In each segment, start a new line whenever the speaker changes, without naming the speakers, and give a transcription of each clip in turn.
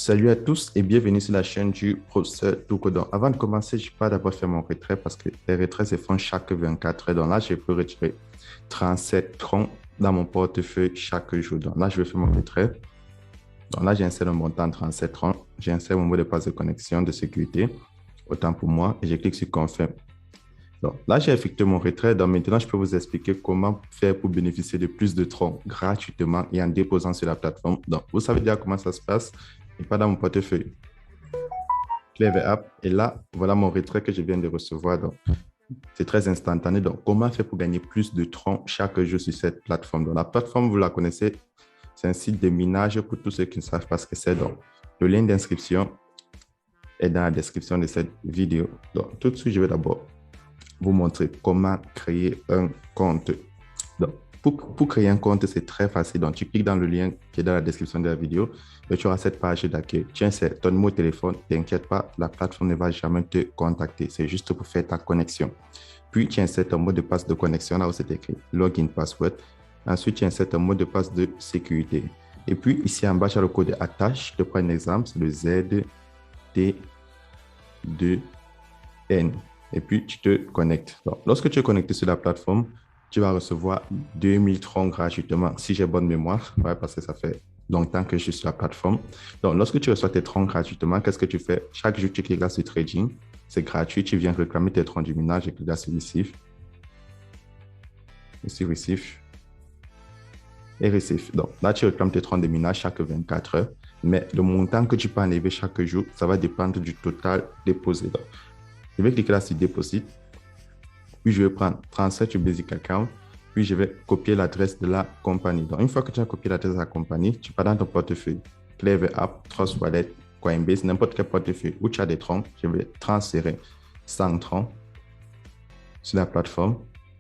Salut à tous et bienvenue sur la chaîne du professeur Toukodon. Avant de commencer, je vais pas d'abord faire mon retrait parce que les retraits se font chaque 24 heures. Donc là, je peux retirer 37 troncs dans mon portefeuille chaque jour. Donc là, je vais faire mon retrait. Donc là, j'insère un montant 37 troncs. J'insère mon mot de passe de connexion de sécurité. Autant pour moi. Et je clique sur Confirme. Donc là, j'ai effectué mon retrait. Donc maintenant, je peux vous expliquer comment faire pour bénéficier de plus de troncs gratuitement et en déposant sur la plateforme. Donc, vous savez déjà comment ça se passe et pas dans mon portefeuille. Clever App. Et là, voilà mon retrait que je viens de recevoir. Donc, c'est très instantané. Donc, comment faire pour gagner plus de troncs chaque jour sur cette plateforme? Donc, la plateforme, vous la connaissez, c'est un site de minage pour tous ceux qui ne savent pas ce que c'est. Donc, le lien d'inscription est dans la description de cette vidéo. Donc, tout de suite, je vais d'abord vous montrer comment créer un compte. Donc, pour créer un compte, c'est très facile. Donc, tu cliques dans le lien qui est dans la description de la vidéo et tu auras cette page d'accueil. Tiens, c'est ton numéro de téléphone. T'inquiète pas, la plateforme ne va jamais te contacter. C'est juste pour faire ta connexion. Puis, tu insères ton mot de passe de connexion là où c'est écrit login password. Ensuite, tu insères ton mot de passe de sécurité. Et puis, ici en bas, tu as le code attache. Je te prends un exemple, c'est le ZT2N. Et puis, tu te connectes. Donc, lorsque tu es connecté sur la plateforme, tu vas recevoir 2000 troncs gratuitement, si j'ai bonne mémoire, ouais, parce que ça fait longtemps que je suis sur la plateforme. Donc, lorsque tu reçois tes troncs gratuitement, qu'est-ce que tu fais? Chaque jour, tu cliques là sur Trading. C'est gratuit. Tu viens réclamer tes troncs du minage et cliques là sur Receive. Ici, Receive. Et Receive. Donc, là, tu réclames tes troncs de minage chaque 24 heures. Mais le montant que tu peux enlever chaque jour, ça va dépendre du total déposé. Donc, je vais cliquer là sur Deposit. Puis, je vais prendre 37 sur Basic Account. Puis, je vais copier l'adresse de la compagnie. Donc, une fois que tu as copié l'adresse de la compagnie, tu pars dans ton portefeuille. Clever App, Trust Wallet, Coinbase, n'importe quel portefeuille où tu as des troncs. Je vais transférer 100 troncs sur la plateforme.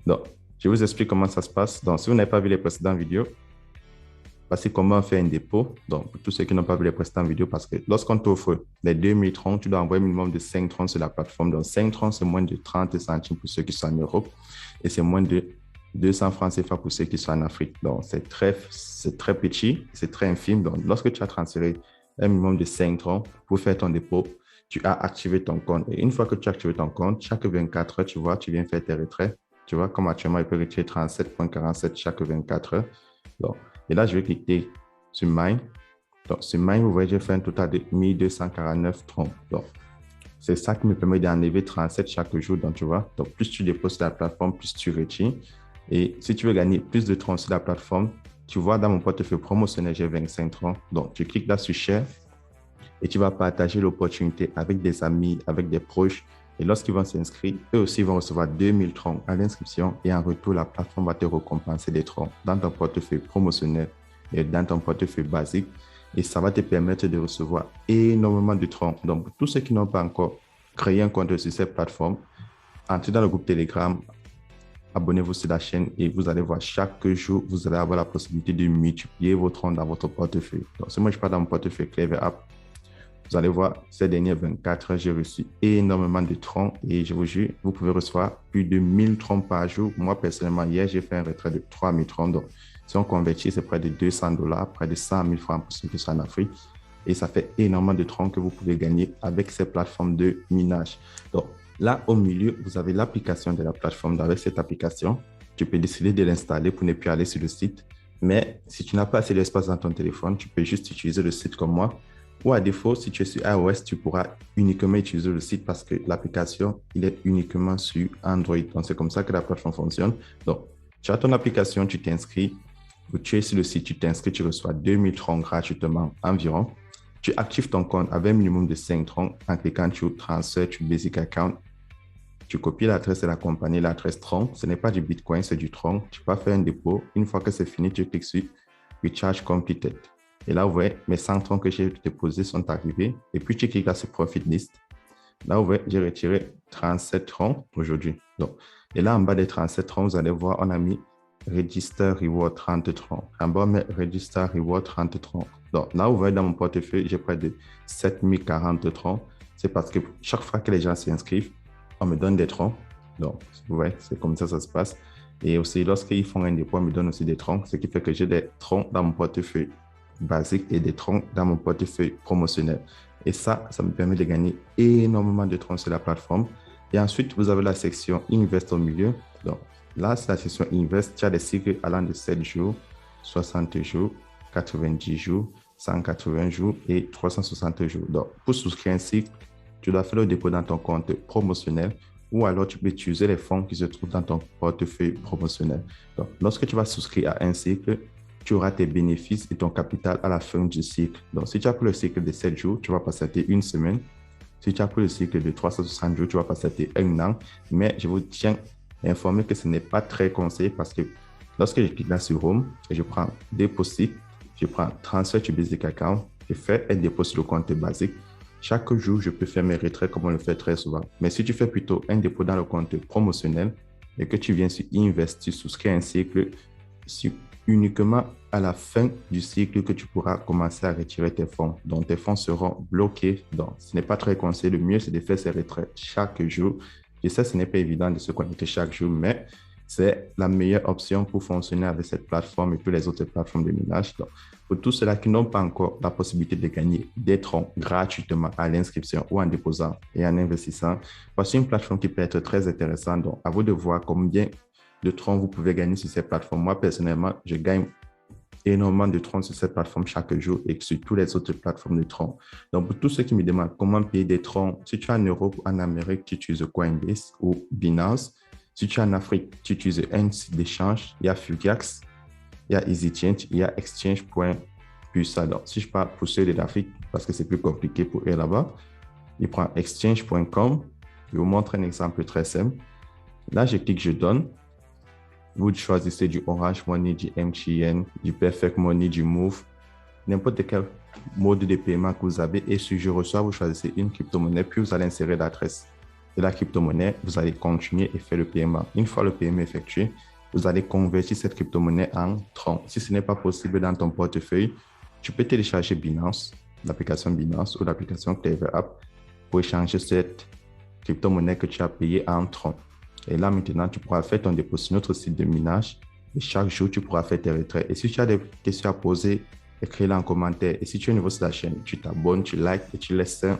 Donc, je vous explique comment ça se passe. Donc, si vous n'avez pas vu les précédentes vidéos, voici comment faire un dépôt. Donc, pour tous ceux qui n'ont pas vu les précédentes vidéos, parce que lorsqu'on t'offre les 2000 troncs, tu dois envoyer un minimum de 5 troncs sur la plateforme. Donc, 5 troncs, c'est moins de 30 centimes pour ceux qui sont en Europe et c'est moins de 200 francs CFA pour ceux qui sont en Afrique. Donc, c'est très petit, c'est très infime. Donc, lorsque tu as transféré un minimum de 5 troncs pour faire ton dépôt, tu as activé ton compte. Et une fois que tu as activé ton compte, chaque 24 heures, tu vois, tu viens faire tes retraits. Tu vois, comme actuellement, il peut retirer 37,47 chaque 24 heures. Donc, et là, je vais cliquer sur Mine. Donc, sur Mine, vous voyez, j'ai fait un total de 1249 troncs. Donc, c'est ça qui me permet d'enlever 37 chaque jour. Donc, tu vois, donc plus tu déposes sur la plateforme, plus tu retires. Et si tu veux gagner plus de troncs sur la plateforme, tu vois, dans mon portefeuille promotionnel, j'ai 25 troncs. Donc, tu cliques là sur Share et tu vas partager l'opportunité avec des amis, avec des proches. Et lorsqu'ils vont s'inscrire, eux aussi vont recevoir 2000 troncs à l'inscription et en retour, la plateforme va te récompenser des troncs dans ton portefeuille promotionnel et dans ton portefeuille basique. Et ça va te permettre de recevoir énormément de troncs. Donc, pour tous ceux qui n'ont pas encore créé un compte sur cette plateforme, entrez dans le groupe Telegram, abonnez-vous sur la chaîne et vous allez voir chaque jour, vous allez avoir la possibilité de multiplier vos troncs dans votre portefeuille. Donc, si moi je pars dans mon portefeuille Clever App, vous allez voir, ces dernières 24 heures, j'ai reçu énormément de troncs et je vous jure, vous pouvez recevoir plus de 1000 troncs par jour. Moi, personnellement, hier, j'ai fait un retrait de 3000 troncs. Donc, si on convertit, c'est près de 200 $, près de 100 000 francs pour ceux qui sont en Afrique. Et ça fait énormément de troncs que vous pouvez gagner avec ces plateformes de minage. Donc, là, au milieu, vous avez l'application de la plateforme. Donc, avec cette application, tu peux décider de l'installer pour ne plus aller sur le site. Mais si tu n'as pas assez d'espace dans ton téléphone, tu peux juste utiliser le site comme moi. Ou à défaut, si tu es sur iOS, tu pourras uniquement utiliser le site parce que l'application, il est uniquement sur Android. Donc, c'est comme ça que la plateforme fonctionne. Donc, tu as ton application, tu t'inscris. Ou tu es sur le site, tu t'inscris, tu reçois 2000 troncs gratuitement environ. Tu actives ton compte avec un minimum de 5 troncs en cliquant sur Transfer to Basic Account. Tu copies l'adresse de la compagnie, l'adresse tronc. Ce n'est pas du Bitcoin, c'est du tronc. Tu vas faire un dépôt. Une fois que c'est fini, tu cliques sur Recharge Completed. Et là, vous voyez, mes 100 troncs que j'ai déposés sont arrivés. Et puis, tu cliques là sur Profit List. Là, vous voyez, j'ai retiré 37 troncs aujourd'hui. Donc, et là, en bas des 37 troncs, vous allez voir, on a mis Register Reward 30 troncs. En bas, on met Register Reward 30 troncs. Donc, là, vous voyez, dans mon portefeuille, j'ai près de 7040 troncs. C'est parce que chaque fois que les gens s'inscrivent, on me donne des troncs. Donc, vous voyez, c'est comme ça se passe. Et aussi, lorsqu'ils font un dépôt, on me donne aussi des troncs, ce qui fait que j'ai des troncs dans mon portefeuille. basiques et des troncs dans mon portefeuille promotionnel. Et ça me permet de gagner énormément de troncs sur la plateforme. Et ensuite, vous avez la section Invest au milieu. Donc là, c'est la section Invest. Tu as des cycles allant de 7 jours, 60 jours, 90 jours, 180 jours et 360 jours. Donc, pour souscrire un cycle, tu dois faire le dépôt dans ton compte promotionnel ou alors tu peux utiliser les fonds qui se trouvent dans ton portefeuille promotionnel. Donc, lorsque tu vas souscrire à un cycle, tu auras tes bénéfices et ton capital à la fin du cycle. Donc, si tu as pris le cycle de 7 jours, tu vas passer une semaine. Si tu as pris le cycle de 360 jours, tu vas passer un an. Mais je vous tiens informé que ce n'est pas très conseillé parce que lorsque je clique là sur Home et je prends dépôt cycle, je prends transfert to basic account, je fais un dépôt sur le compte basique. Chaque jour, je peux faire mes retraits comme on le fait très souvent. Mais si tu fais plutôt un dépôt dans le compte promotionnel et que tu viens sur Invest, tu souscris un cycle, c'est uniquement à la fin du cycle que tu pourras commencer à retirer tes fonds. Donc, tes fonds seront bloqués. Donc, ce n'est pas très conseillé. Le mieux, c'est de faire ses retraits chaque jour. Je sais, ce n'est pas évident de se connecter chaque jour, mais c'est la meilleure option pour fonctionner avec cette plateforme et toutes les autres plateformes de minage. Donc, pour tous ceux-là qui n'ont pas encore la possibilité de gagner des troncs gratuitement à l'inscription ou en déposant et en investissant, voici une plateforme qui peut être très intéressante. Donc, à vous de voir combien de troncs vous pouvez gagner sur cette plateforme. Moi, personnellement, je gagne énormément de troncs sur cette plateforme chaque jour et sur toutes les autres plateformes de troncs. Donc, pour tous ceux qui me demandent comment payer des troncs, si tu es en Europe ou en Amérique, tu utilises Coinbase ou Binance. Si tu es en Afrique, tu utilises un site d'échange. Il y a Fugax, il y a EasyChange, il y a Exchange.pulsar. Donc, si je parle pour ceux de l'Afrique, parce que c'est plus compliqué pour eux là-bas, je prends Exchange.com. Je vous montre un exemple très simple. Là, je clique, je donne. Vous choisissez du Orange Money, du MTN, du Perfect Money, du Move, n'importe quel mode de paiement que vous avez. Et sur je reçois, vous choisissez une crypto-monnaie, puis vous allez insérer l'adresse de la crypto-monnaie. Vous allez continuer et faire le paiement. Une fois le paiement effectué, vous allez convertir cette crypto-monnaie en troncs. Si ce n'est pas possible dans ton portefeuille, tu peux télécharger Binance, l'application Binance ou l'application Clever App pour échanger cette crypto-monnaie que tu as payée en troncs. Et là, maintenant, tu pourras faire ton dépôt sur notre site de minage. Et chaque jour, tu pourras faire tes retraits. Et si tu as des questions à poser, écris-les en commentaire. Et si tu es nouveau sur la chaîne, tu t'abonnes, tu likes et tu laisses un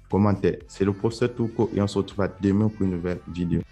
commentaire. C'est le professeur Touko et on se retrouve demain pour une nouvelle vidéo.